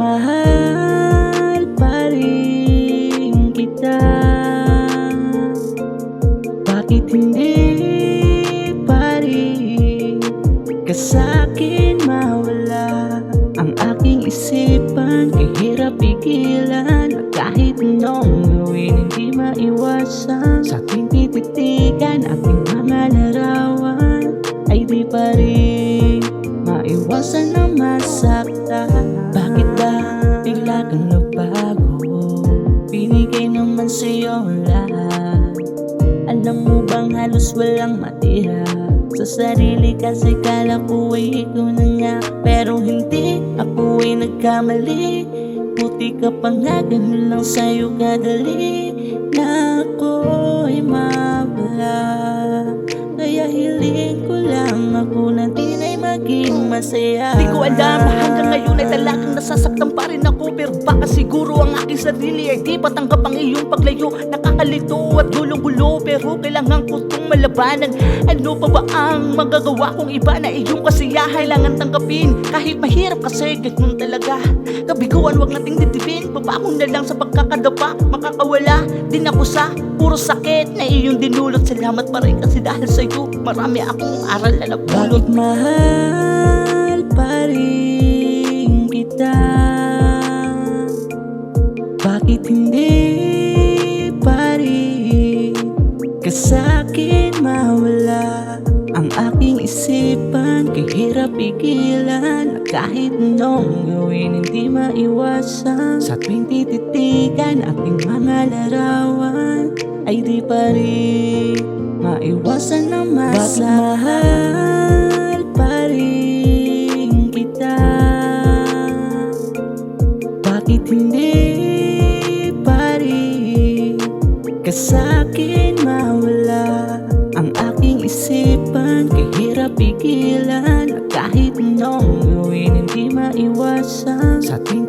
mahal pa rin kita? Bakit hindi pa rin ka sa'kin mawala? Ang aking isipan, kahirap pigilan. Kahit anong gawin, hindi maiwasan. Sa tuwing tititigan ating mga larawan, ay di pa rin maiwasan na masaktan. Bakit ba bigla kang nabago? Binigay naman sa'yo ang lahat. Alam mo bang halos walang matira sa sarili, kasi kala ko ay ikaw na nga. Pero hindi, ako ay nagkamali. Buti ka pa nga, ganun lang sa'yo kadali na ako ay mawala. Kaya hiling ko lang ako na di na'y maging masaya. Di ko alam na hanggang ngayon ay talagang nasasaktan pa rin ako. Pero baka siguro ang aking sarili ay di patanggap ang iyong paglayo. Nakakalito at gulong-gulo, pero kailangan ko itong malabanan. Ano pa ba ang magagawa kong iba na iyong kasiyahan kailangan tanggapin? Kahit mahirap kasi ganun talaga. Kabiguan wag nating didibin, babangon na lang sa pagkakadapa. Makakawala din ako sa puro sakit na iyong dinulot. Salamat pa rin kasi dahil sa'yo marami akong aral na napulot. Bakit mahal pa rin kita? Bakit hindi pa rin ka sa'kin mawala? Ang aking isipan, kahirap pigilan. Kahit anong gawin, hindi maiwasan. Sa tuwing tititigan ating mga larawan, ay di pa rin maiwasan na masaktan. Bakit mahal pa rin kita? Bakit hindi pa rin ka sa'kin mawala? Ang aking isipan, kahirap pigilan. Kahit anong gawin, hindi maiwasan. Sa tuwing